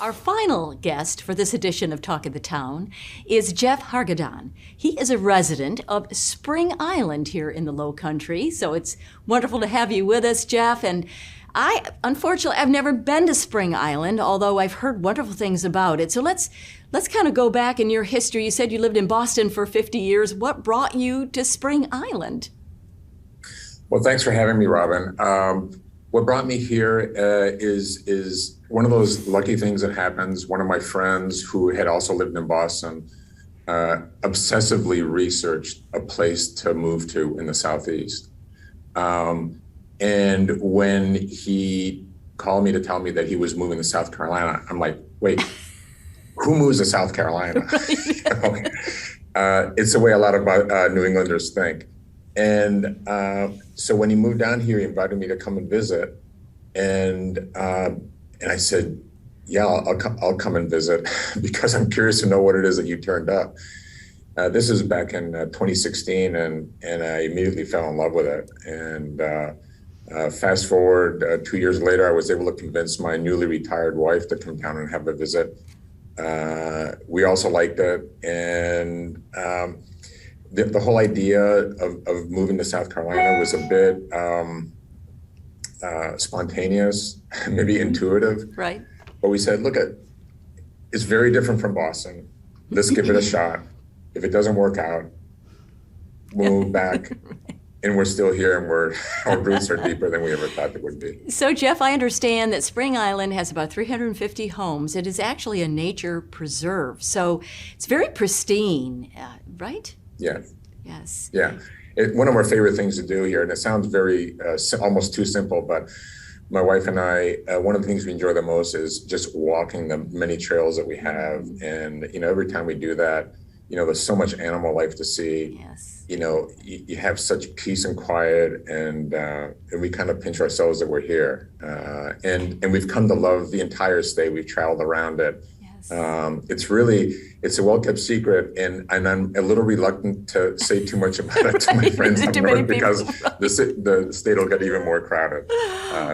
Our final guest for this edition of Talk of the Town is Geoff Hargadon. He is a resident of Spring Island here in the Low Country, so it's wonderful to have you with us, Geoff. And unfortunately, I've never been to Spring Island, although I've heard wonderful things about it. So let's kind of go back in your history. You said you lived in Boston for 50 years. What brought you to Spring Island? Well, thanks for having me, Robin. What brought me here is one of those lucky things that happens. One of my friends who had also lived in Boston obsessively researched a place to move to in the Southeast. And when he called me to tell me that he was moving to South Carolina, I'm like, wait, who moves to South Carolina? It's the way a lot of New Englanders think. And so when he moved down here, he invited me to come and visit. And I said, yeah, I'll come and visit because I'm curious to know what it is that you turned up. This is back in 2016, and I immediately fell in love with it. And fast forward 2 years later, I was able to convince my newly retired wife to come down and have a visit. We also liked it. And the whole idea of moving to South Carolina was a bit spontaneous, maybe intuitive. Right. But we said, look, it's very different from Boston. Let's give it a shot. If it doesn't work out, we'll move back. And we're still here, and our roots are deeper than we ever thought they would be. So, Geoff, I understand that Spring Island has about 350 homes. It is actually a nature preserve. So it's very pristine, right? Yeah. Yes. Yeah. One of our favorite things to do here, and it sounds very almost too simple, but my wife and I, one of the things we enjoy the most is just walking the many trails that we have. And, every time we do that, there's so much animal life to see. Yes. You have such peace and quiet, and we kind of pinch ourselves that we're here. And we've come to love the entire state. We've traveled around it. It's a well-kept secret, and I'm a little reluctant to say too much about it to my friends because the state will get even more crowded.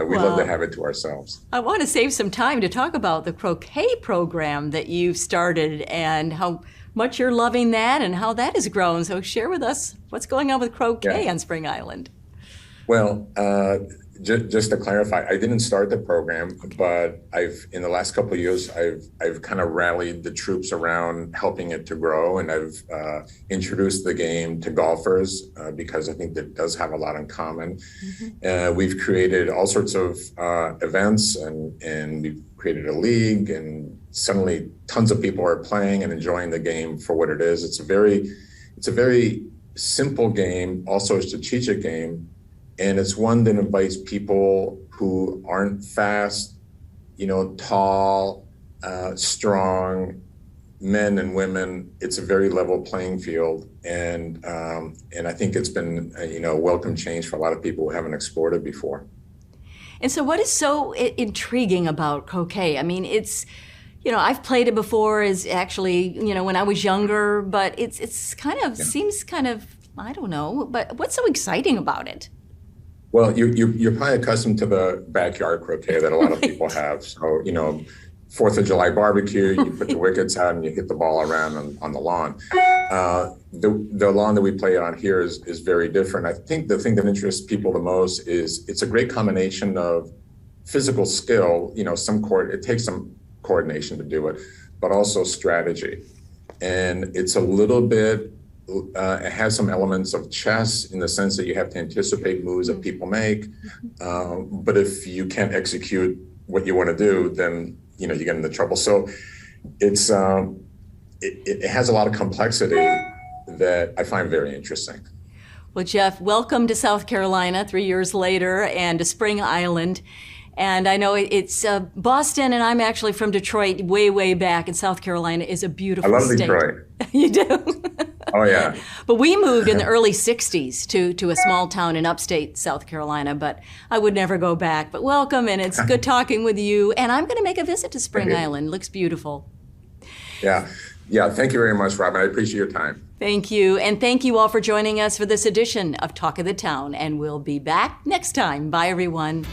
We'd love to have it to ourselves. I want to save some time to talk about the croquet program that you've started and how much you're loving that and how that has grown. So share with us what's going on with croquet on Spring Island. Well, just to clarify, I didn't start the program, but in the last couple of years, I've kind of rallied the troops around helping it to grow, and I've introduced the game to golfers because I think that does have a lot in common. Mm-hmm. We've created all sorts of events, and we've created a league, and suddenly tons of people are playing and enjoying the game for what it is. It's a very simple game, also a strategic game. And it's one that invites people who aren't fast, tall, strong, men and women. It's a very level playing field. And I think it's been, a welcome change for a lot of people who haven't explored it before. And so what is so intriguing about croquet? I mean, it's, I've played it before as actually, when I was younger, but it's kind of seems kind of, I don't know, but what's so exciting about it? Well, you're probably accustomed to the backyard croquet that a lot of people have. So, 4th of July barbecue, you put the wickets out and you hit the ball around on the lawn. The lawn that we play on here is very different. I think the thing that interests people the most is it's a great combination of physical skill. It takes some coordination to do it, but also strategy. And it's a little bit, it has some elements of chess in the sense that you have to anticipate moves that people make. But if you can't execute what you want to do, then, you get into trouble. So it's, it has a lot of complexity that I find very interesting. Well, Geoff, welcome to South Carolina 3 years later and to Spring Island. And I know it's Boston, and I'm actually from Detroit way, way back, and South Carolina is a beautiful state. I love Detroit. You do? Oh, yeah. But we moved in the early 60s to a small town in upstate South Carolina, but I would never go back. But welcome, and it's good talking with you. And I'm going to make a visit to Spring Island. It looks beautiful. Yeah. Thank you very much, Robin. I appreciate your time. Thank you. And thank you all for joining us for this edition of Talk of the Town. And we'll be back next time. Bye, everyone.